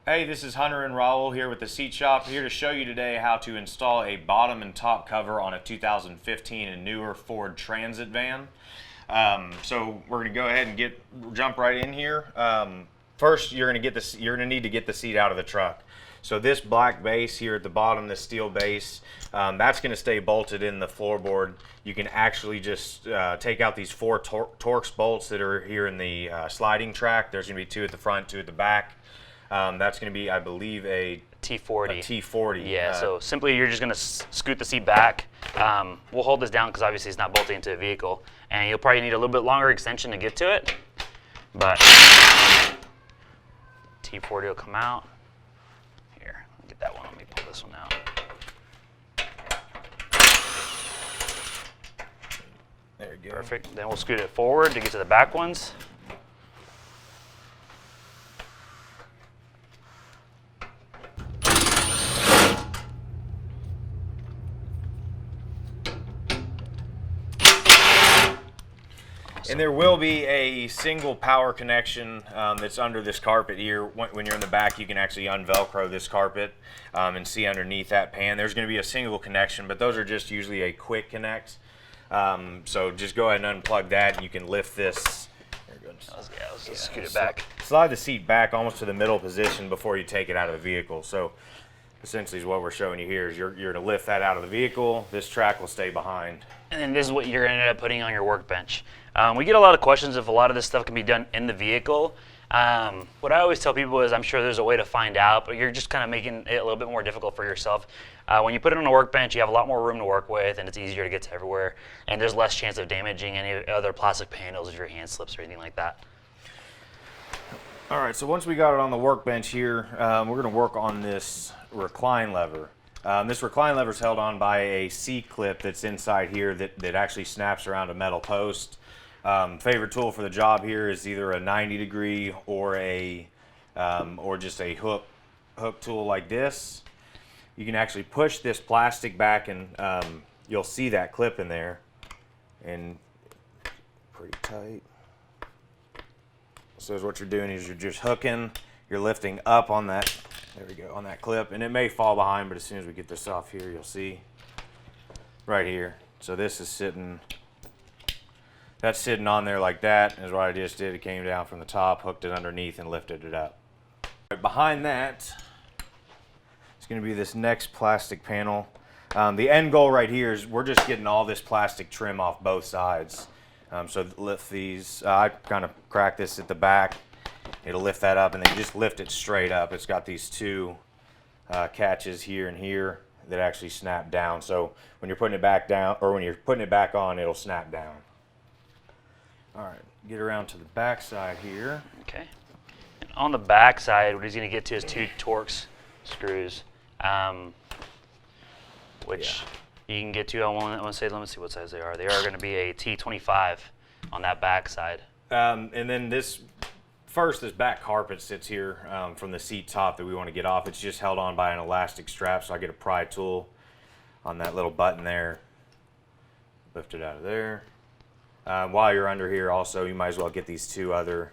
Hey, this is Hunter and Raul here with the Seat Shop, here to show you today how to install a bottom and top cover on a 2015 and newer Ford Transit van. So we're going to go ahead and jump right in here. First, you're going to need to get the seat out of the truck. So this black base here at the bottom, this steel base, that's going to stay bolted in the floorboard. You can actually just take out these 4 Torx bolts that are here in the sliding track. There's going to be 2 at the front, 2 at the back. That's going to be, I believe, a T40. A T40. Yeah, so simply you're just going to scoot the seat back. We'll hold this down because obviously it's not bolted into a vehicle. And you'll probably need a little bit longer extension to get to it. But T40 will come out. Here, let me get that one. Let me pull this one out. There you go. Perfect. Then we'll scoot it forward to get to the back ones. And there will be a single power connection that's under this carpet here. When you're in the back, you can actually unvelcro this carpet and see underneath that pan. There's going to be a single connection, but those are just usually a quick connect. So just go ahead and unplug that, and you can lift this. Let's just scoot it back. Slide the seat back almost to the middle position before you take it out of the vehicle. So essentially what we're showing you here is you're going to lift that out of the vehicle. This track will stay behind. And then this is what you're going to end up putting on your workbench. We get a lot of questions if a lot of this stuff can be done in the vehicle. What I always tell people is I'm sure there's a way to find out, but you're just kind of making it a little bit more difficult for yourself. When you put it on a workbench, you have a lot more room to work with, and it's easier to get to everywhere. And there's less chance of damaging any other plastic panels if your hand slips or anything like that. All right, so once we got it on the workbench here, we're going to work on this recline lever. This recline lever is held on by a C-clip that's inside here that actually snaps around a metal post. Favorite tool for the job here is either a 90-degree or just a hook tool like this. You can actually push this plastic back, and you'll see that clip in there, and pretty tight. So what you're doing is you're just hooking, you're lifting up on that. There we go, on that clip, and it may fall behind, but as soon as we get this off here, you'll see right here. So this is sitting. That's sitting on there like that, is what I just did. It came down from the top, hooked it underneath, and lifted it up. Right behind that is going to be this next plastic panel. The end goal right here is we're just getting all this plastic trim off both sides. So lift these. I kind of crack this at the back. It'll lift that up, and then you just lift it straight up. It's got these 2 catches here and here that actually snap down. So when you're putting it back down, or when you're putting it back on, it'll snap down. All right, get around to the back side here. Okay. And on the back side, what he's going to get to is 2 Torx screws, which you can get to. Let me see what size they are. They are going to be a T25 on that back side. And then this back carpet sits here from the seat top that we want to get off. It's just held on by an elastic strap, so I get a pry tool on that little button there. Lift it out of there. While you're under here also, you might as well get these 2 other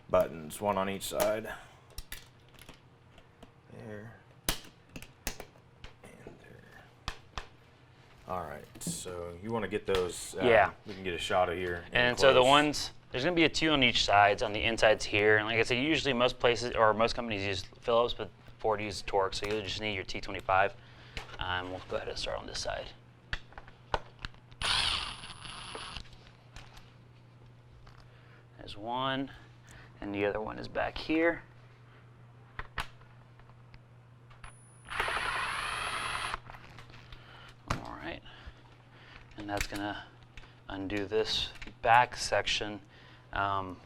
buttons, one on each side. There. And there. All right, so you want to get those, yeah. We can get a shot of here. And so the ones, there's going to be a 2 on each side. On the insides here. And like I said, usually most places, or most companies use Phillips, but Ford uses Torx, so you just need your T25. We'll go ahead and start on this side. There's one, and the other one is back here. All right, and that's gonna undo this back section. And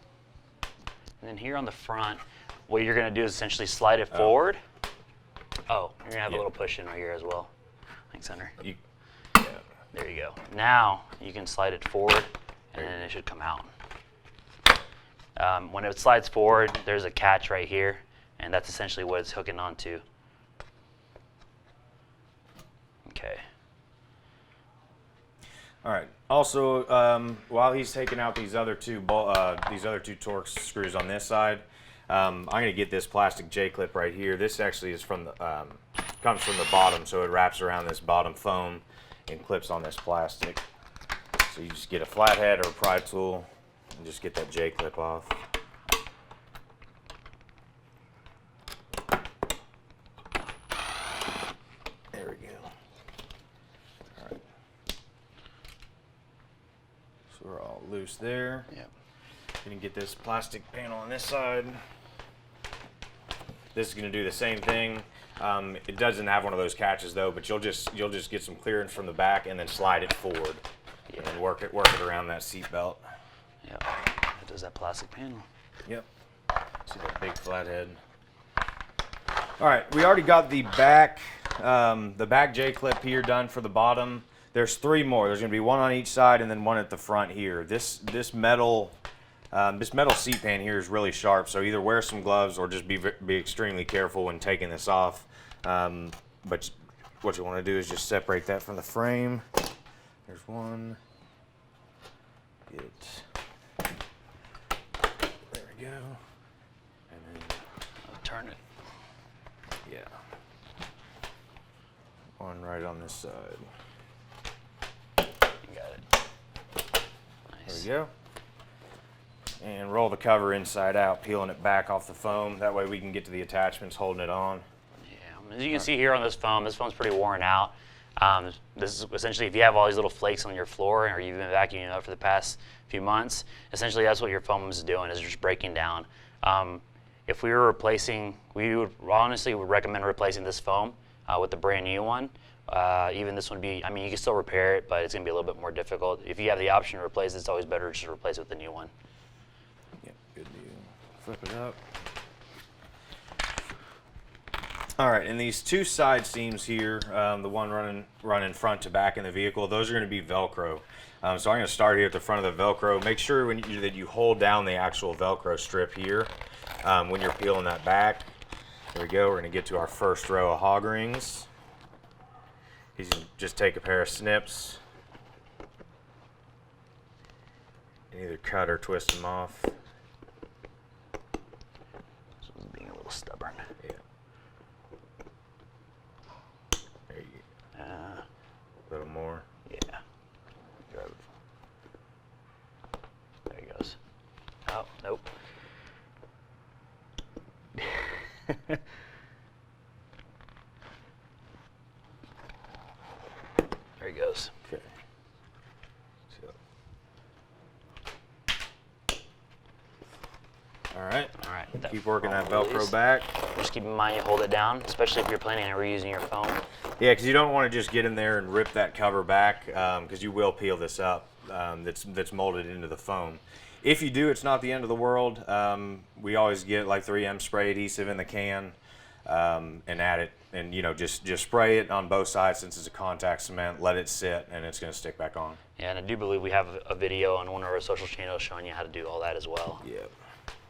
then here on the front, what you're gonna do is essentially slide it forward. Oh, you're gonna have a little push in right here as well. Thanks, Hunter. There you go. Now you can slide it forward, and then it should come out. When it slides forward, there's a catch right here, and that's essentially what it's hooking onto. Okay. All right. Also, while he's taking out these other two Torx screws on this side, I'm going to get this plastic J-clip right here. This actually is from the comes from the bottom, so it wraps around this bottom foam and clips on this plastic. So you just get a flathead or a pry tool and just get that J-clip off. There we go. All right. So we're all loose there. Yep. You can get this plastic panel on this side. This is going to do the same thing. It doesn't have one of those catches though, but you'll just get some clearance from the back and then slide it forward, and then work it around that seat belt. Yep. It does that plastic panel. Yep. See that big flathead. All right, we already got the back J-clip here done for the bottom. There's 3 more. There's going to be one on each side and then one at the front here. This metal seat pan here is really sharp, so either wear some gloves or just be extremely careful when taking this off. But what you want to do is just separate that from the frame. There's one. There we go. And then I'll turn it. yeah, one right on this side. You got it. Nice. There we go. And roll the cover inside out, peeling it back off the foam. That way we can get to the attachments holding it on. Yeah, as you can see here on this foam's pretty worn out. This is essentially, if you have all these little flakes on your floor or you've been vacuuming up for the past few months, essentially that's what your foam is doing, is just breaking down. If we were replacing, we would honestly recommend replacing this foam with the brand new one. Even this one would be, I mean, you can still repair it, but it's going to be a little bit more difficult. If you have the option to replace it, it's always better just to replace it with the new one. Yep, good deal. Flip it up. All right, and these 2 side seams here, the one running front to back in the vehicle, those are going to be Velcro. So I'm going to start here at the front of the Velcro. Make sure that you hold down the actual Velcro strip here when you're peeling that back. There we go. We're going to get to our first row of hog rings. You can just take a pair of snips and either cut or twist them off. This one's being a little stubborn. Yeah. There you go. A little more. Yeah. Grab it. There he goes. Oh, nope. There he goes. Okay. All right. All right. Keep working that Velcro back. Just keep in mind you hold it down, especially if you're planning on reusing your foam. Yeah, because you don't want to just get in there and rip that cover back, because you will peel this up. That's molded into the foam. If you do, it's not the end of the world. We always get like 3M spray adhesive in the can and add it, and just spray it on both sides since it's a contact cement. Let it sit, and it's going to stick back on. Yeah, and I do believe we have a video on one of our social channels showing you how to do all that as well. Yep.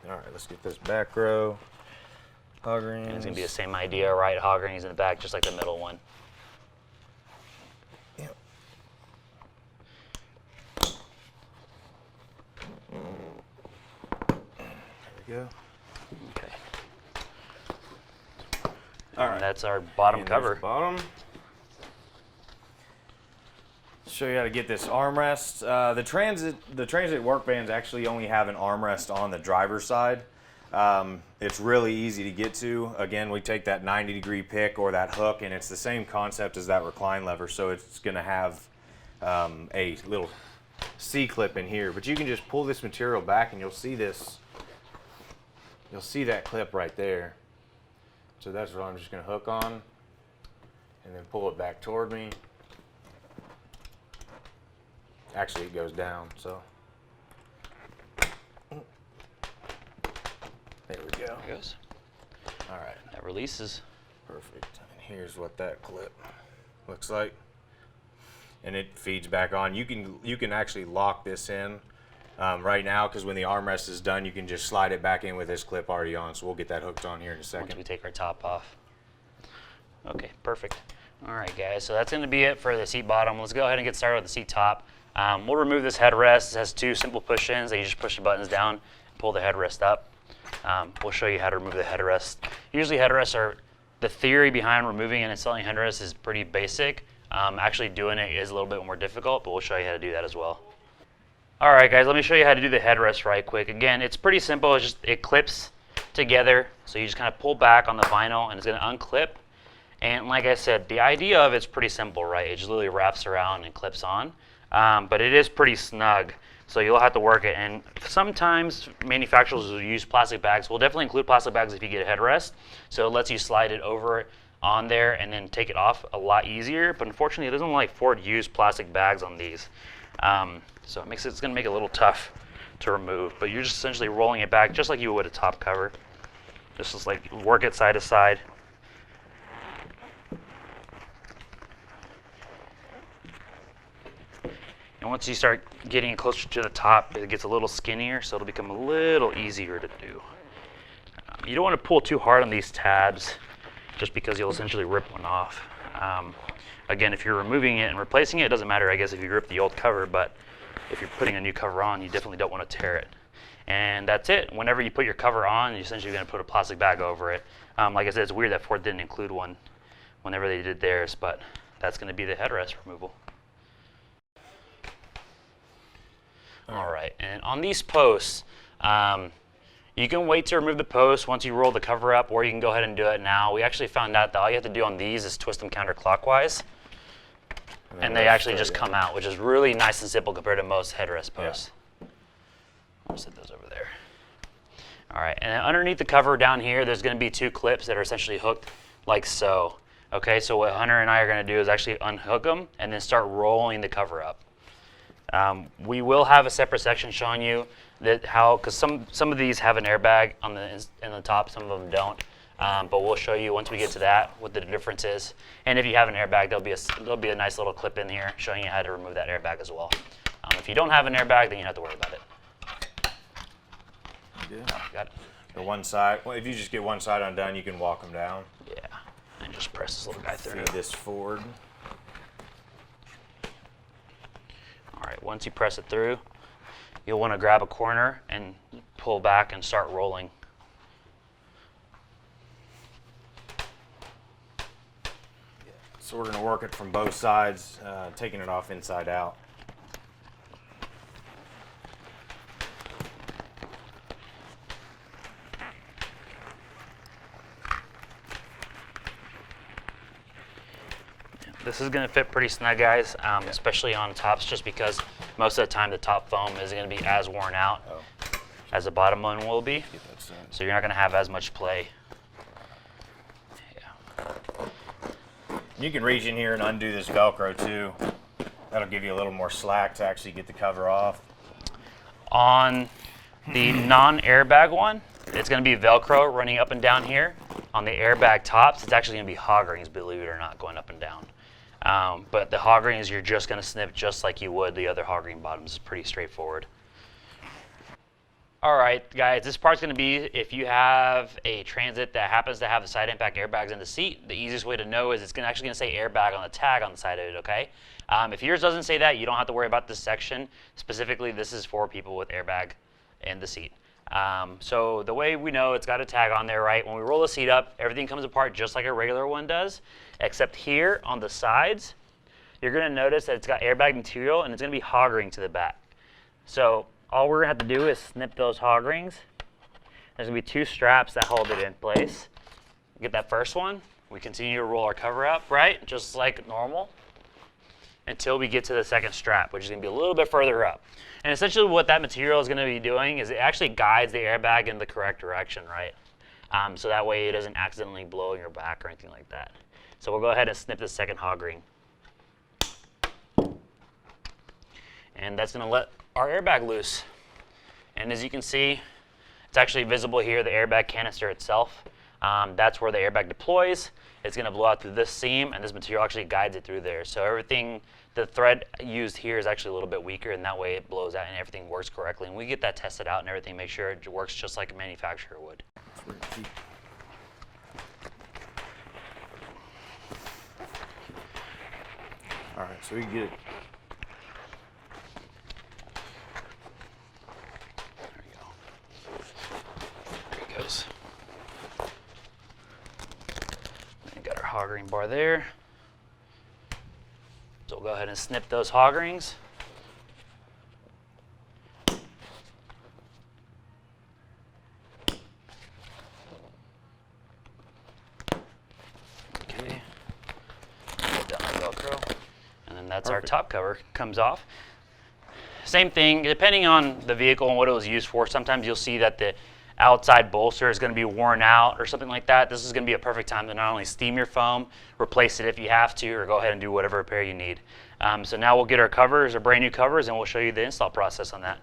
All right, let's get this back row. Hog rings. And it's going to be the same idea, right? Hog rings in the back, just like the middle one. Yep. There we go. Okay. All right. And that's our bottom And there's cover. the bottom. Show you how to get this armrest. The transit work bands actually only have an armrest on the driver's side. It's really easy to get to. Again, we take that 90-degree pick or that hook, and it's the same concept as that recline lever. So it's going to have a little C-clip in here, but you can just pull this material back, and you'll see this. You'll see that clip right there. So that's what I'm just going to hook on, and then pull it back toward me. Actually, it goes down, so. There we go. There it goes. All right. That releases. Perfect. And here's what that clip looks like. And it feeds back on. You can actually lock this in right now, because when the armrest is done, you can just slide it back in with this clip already on. So we'll get that hooked on here in a second. Once we take our top off. Okay, perfect. All right, guys, so that's going to be it for the seat bottom. Let's go ahead and get started with the seat top. We'll remove this headrest. It has 2 simple push-ins. You just push the buttons down and pull the headrest up. We'll show you how to remove the headrest. Usually headrests are, the theory behind removing and installing headrests is pretty basic. Actually doing it is a little bit more difficult, but we'll show you how to do that as well. All right, guys, let me show you how to do the headrest right quick. Again, it's pretty simple. It's just, it clips together. So you just kind of pull back on the vinyl and it's going to unclip. And like I said, the idea of it's pretty simple, right? It just literally wraps around and clips on. But it is pretty snug. So you'll have to work it. And sometimes manufacturers will use plastic bags. We'll definitely include plastic bags if you get a headrest. So it lets you slide it over on there and then take it off a lot easier. But unfortunately, it doesn't like Ford use plastic bags on these. So it's going to make it a little tough to remove. But you're just essentially rolling it back just like you would a top cover. Just like work it side to side. And once you start getting closer to the top, it gets a little skinnier, so it'll become a little easier to do. You don't want to pull too hard on these tabs, just because you'll essentially rip one off. Again, if you're removing it and replacing it, it doesn't matter, I guess, if you rip the old cover, but if you're putting a new cover on, you definitely don't want to tear it. And that's it. Whenever you put your cover on, you're essentially going to put a plastic bag over it. Like I said, it's weird that Ford didn't include one whenever they did theirs, but that's going to be the headrest removal. All right, and on these posts, you can wait to remove the post once you roll the cover up, or you can go ahead and do it now. We actually found out that all you have to do on these is twist them counterclockwise, and they actually just come out, which is really nice and simple compared to most headrest posts. Yeah. I'll set those over there. All right, and then underneath the cover down here, there's going to be two clips that are essentially hooked like so. Okay, so what Hunter and I are going to do is actually unhook them and then start rolling the cover up. We will have a separate section showing you that how, because some of these have an airbag on in the top, some of them don't. But we'll show you once we get to that what the difference is. And if you have an airbag, there'll be a nice little clip in here showing you how to remove that airbag as well. If you don't have an airbag, then you don't have to worry about it. Good. Got it. The one side. Well, if you just get one side undone, you can walk them down. Yeah, and just press this little guy through. Feed this forward. All right, once you press it through, you'll want to grab a corner and pull back and start rolling. So we're going to work it from both sides, taking it off inside out. This is going to fit pretty snug, guys, especially on tops, just because most of the time the top foam isn't going to be as worn out as the bottom one will be. So you're not going to have as much play. Yeah. You can reach in here and undo this Velcro too. That'll give you a little more slack to actually get the cover off. On the non-airbag one, it's going to be Velcro running up and down here. On the airbag tops, it's actually going to be hog rings, believe it or not, going up and down. But the hog rings, you're just going to snip just like you would the other hog ring bottoms. It's pretty straightforward. All right, guys, this part's going to be if you have a Transit that happens to have the side impact airbags in the seat, the easiest way to know is it's actually going to say airbag on the tag on the side of it, okay? If yours doesn't say that, you don't have to worry about this section. Specifically, this is for people with airbag in the seat. So the way we know it's got a tag on there, right? When we roll the seat up, everything comes apart just like a regular one does, except here on the sides, you're going to notice that it's got airbag material and it's going to be hog ring to the back. So all we're going to have to do is snip those hog rings. There's going to be two straps that hold it in place. Get that first one. We continue to roll our cover up, right? Just like normal, until we get to the second strap, which is going to be a little bit further up. And essentially what that material is going to be doing is it actually guides the airbag in the correct direction, right? So that way it doesn't accidentally blow in your back or anything like that. So we'll go ahead and snip the second hog ring. And that's going to let our airbag loose. And as you can see, it's actually visible here, the airbag canister itself. That's where the airbag deploys. It's going to blow out through this seam, and this material actually guides it through there. So everything, the thread used here is actually a little bit weaker, and that way it blows out and everything works correctly. And we get that tested out and everything, make sure it works just like a manufacturer would. All right, so we can get it. There we go. hoggering bar there. So we'll go ahead and snip those hog rings. Okay. Put down the Velcro. And then that's our top cover. Comes off. Same thing, depending on the vehicle and what it was used for, sometimes you'll see that the outside bolster is going to be worn out or something like that. This is going to be a perfect time to not only steam your foam, replace it if you have to, or go ahead and do whatever repair you need. So now we'll get our covers, our brand new covers, and we'll show you the install process on that.